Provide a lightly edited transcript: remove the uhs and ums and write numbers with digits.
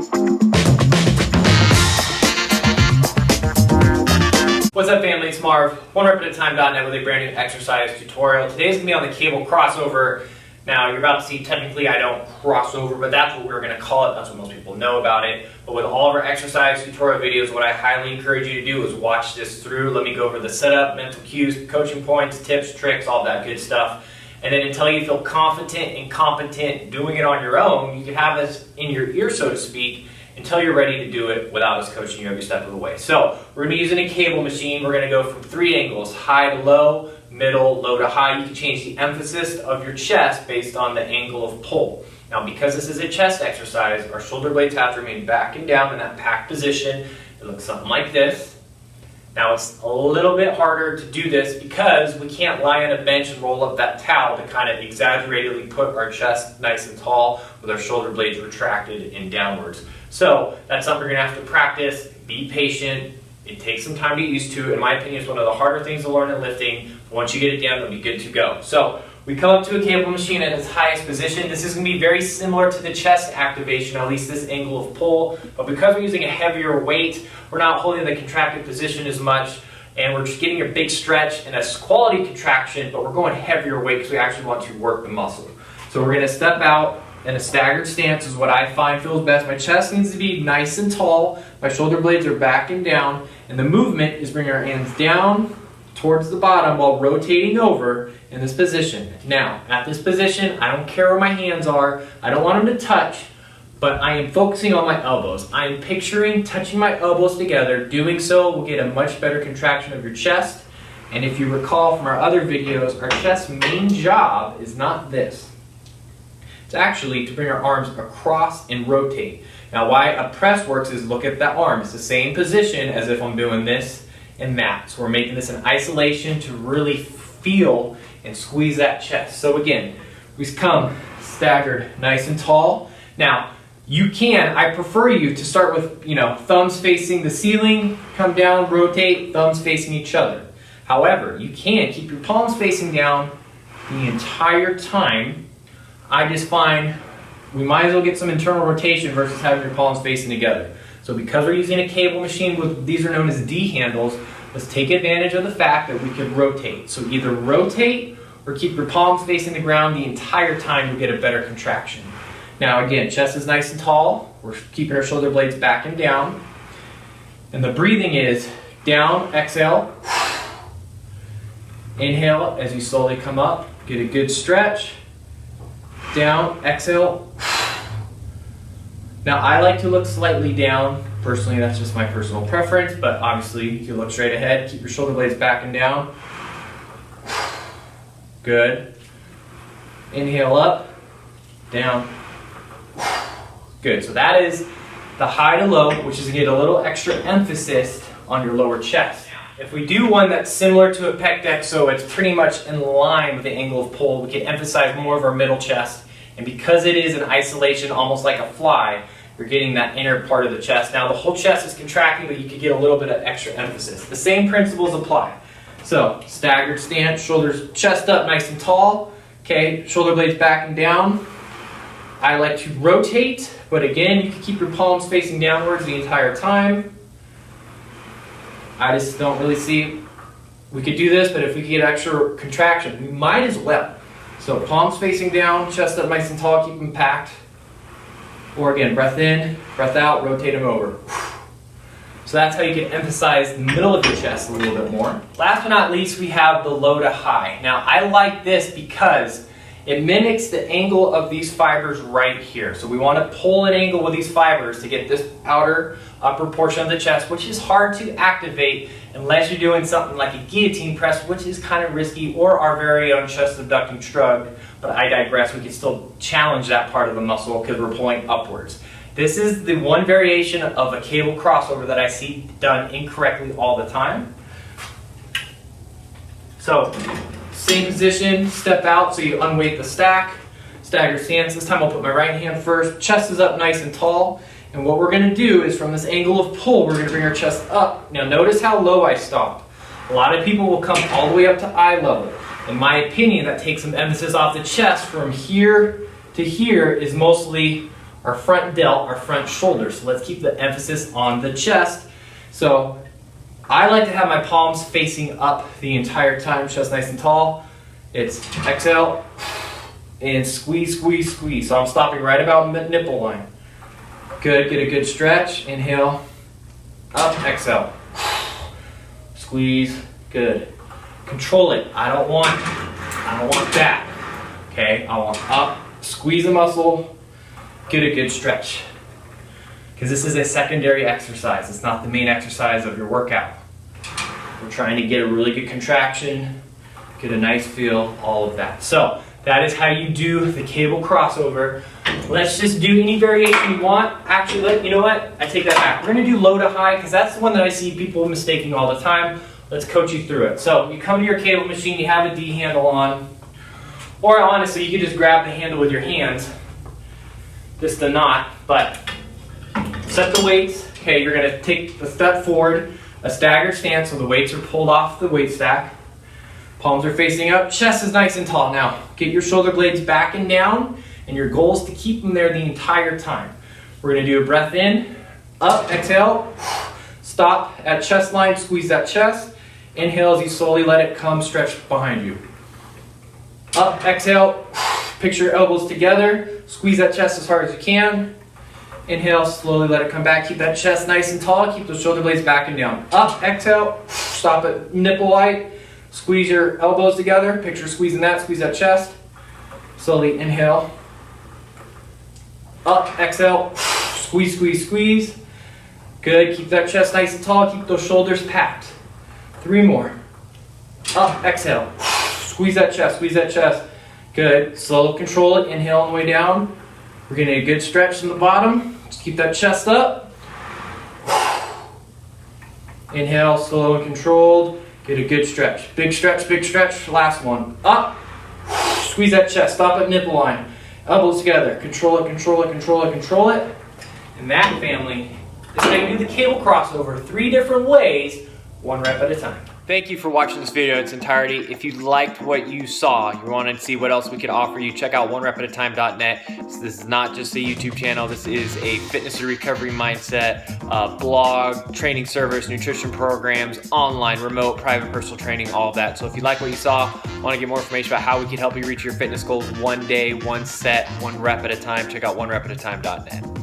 What's up, family? It's Marv, OneRepAtATime.net with a brand new exercise tutorial. Today's going to be on the cable crossover. Now, you're about to see, technically I don't cross over, but that's what we're going to call it. That's what most people know about it. But with all of our exercise tutorial videos, what I highly encourage you to do is watch this through. Let me go over the setup, mental cues, coaching points, tips, tricks, all that good stuff. And then until you feel confident and competent doing it on your own, you can have us in your ear, so to speak, until you're ready to do it without us coaching you every step of the way. So we're going to be using a cable machine. We're going to go from 3 angles: high to low, middle, low to high. You can change the emphasis of your chest based on the angle of pull. Now, because this is a chest exercise, our shoulder blades have to remain back and down in that packed position. It looks something like this. Now, it's a little bit harder to do this because we can't lie on a bench and roll up that towel to kind of exaggeratedly put our chest nice and tall with our shoulder blades retracted and downwards. So that's something we're going to have to practice. Be patient. It takes some time to get used to. In my opinion, it's one of the harder things to learn in lifting. Once you get it down, it'll be good to go. So we come up to a cable machine at its highest position. This is going to be very similar to the chest activation, at least this angle of pull. But because we're using a heavier weight, we're not holding the contracted position as much. And we're just getting a big stretch and a quality contraction, but we're going heavier weight because we actually want to work the muscle. So we're going to step out. And a staggered stance is what I find feels best. My chest needs to be nice and tall. My shoulder blades are back and down. And the movement is bringing our hands down towards the bottom while rotating over in this position. Now, at this position, I don't care where my hands are. I don't want them to touch, but I am focusing on my elbows. I am picturing touching my elbows together. Doing so will get a much better contraction of your chest. And if you recall from our other videos, our chest's main job is not this. It's actually to bring our arms across and rotate. Now, why a press works is look at that arm. It's the same position as if I'm doing this and that. So we're making this in isolation to really feel and squeeze that chest. So again, we come staggered nice and tall. Now, you can, I prefer you to start with, thumbs facing the ceiling, come down, rotate, thumbs facing each other. However, you can keep your palms facing down the entire time. I just find we might as well get some internal rotation versus having your palms facing together. So because we're using a cable machine, these are known as D handles, let's take advantage of the fact that we can rotate. So either rotate or keep your palms facing the ground the entire time, you get a better contraction. Now again, chest is nice and tall. We're keeping our shoulder blades back and down. And the breathing is down, exhale. Inhale as you slowly come up, get a good stretch. Down, exhale. Now, I like to look slightly down. Personally, that's just my personal preference, but obviously you can look straight ahead. Keep your shoulder blades back and down. Good. Inhale up, down. Good. So that is the high to low, which is to get a little extra emphasis on your lower chest. If we do one that's similar to a pec deck, so it's pretty much in line with the angle of pull, we can emphasize more of our middle chest. And because it is in isolation, almost like a fly, you're getting that inner part of the chest. Now the whole chest is contracting, but you could get a little bit of extra emphasis. The same principles apply. So staggered stance, shoulders, chest up nice and tall. Okay, shoulder blades back and down. I like to rotate, but again, you can keep your palms facing downwards the entire time. I just don't really see, we could do this, but if we could get extra contraction, we might as well. So palms facing down, chest up nice and tall, keep them packed. Or again, breath in, breath out, rotate them over. So that's how you can emphasize the middle of your chest a little bit more. Last but not least, we have the low to high. Now I like this because it mimics the angle of these fibers right here. So we want to pull an angle with these fibers to get this upper portion of the chest, which is hard to activate unless you're doing something like a guillotine press, which is kind of risky, or our very own chest abducting shrug. But I digress. We can still challenge that part of the muscle because we're pulling upwards. This is the one variation of a cable crossover that I see done incorrectly all the time. So same position, step out so you unweight the stack, stagger stance. This time I'll put my right hand first, chest is up nice and tall, and what we're going to do is from this angle of pull, we're going to bring our chest up. Now notice how low I stopped. A lot of people will come all the way up to eye level. In my opinion, that takes some emphasis off the chest. From here to here is mostly our front delt, our front shoulder. So let's keep the emphasis on the chest. So I like to have my palms facing up the entire time, chest nice and tall. It's exhale and squeeze, squeeze, squeeze. So I'm stopping right about nipple line. Good, get a good stretch. Inhale, up, exhale. Squeeze, good. Control it. I don't want that. Okay, I want up, squeeze the muscle, get a good stretch. Because this is a secondary exercise. It's not the main exercise of your workout. We're trying to get a really good contraction, get a nice feel, all of that. So that is how you do the cable crossover. Let's just do any variation you want. Actually, you know what? I take that back. We're going to do low to high because that's the one that I see people mistaking all the time. Let's coach you through it. So you come to your cable machine, you have a D handle on, or honestly, you can just grab the handle with your hands, just a knot, but set the weights. Okay, you're going to take a step forward, a staggered stance, so the weights are pulled off the weight stack. Palms are facing up, chest is nice and tall. Now, get your shoulder blades back and down, and your goal is to keep them there the entire time. We're going to do a breath in, up, exhale, stop at chest line, squeeze that chest. Inhale as you slowly let it come, stretch behind you. Up, exhale, picture your elbows together, squeeze that chest as hard as you can. Inhale, slowly let it come back, keep that chest nice and tall, keep those shoulder blades back and down. Up, exhale, stop at nipple height, squeeze your elbows together, picture squeezing that, squeeze that chest. Slowly inhale, up, exhale, squeeze, squeeze, squeeze. Good, keep that chest nice and tall, keep those shoulders packed. 3 more. Up, exhale. Squeeze that chest, squeeze that chest. Good. Slow, control it. Inhale on the way down. We're getting a good stretch from the bottom. Just keep that chest up. Inhale, slow and controlled. Get a good stretch. Big stretch, big stretch. Last one. Up. Squeeze that chest. Stop at nipple line. Elbows together. Control it, control it, control it, control it. And that, family, is how you do the cable crossover 3 different ways, 1 rep at a time. Thank you for watching this video in its entirety. If you liked what you saw, you wanted to see what else we could offer you, check out onerepatatime.net. So this is not just a YouTube channel, this is a fitness and recovery mindset, blog, training service, nutrition programs, online, remote, private personal training, all of that. So if you like what you saw, want to get more information about how we can help you reach your fitness goals 1 day, 1 set, 1 rep at a time, check out onerepatatime.net.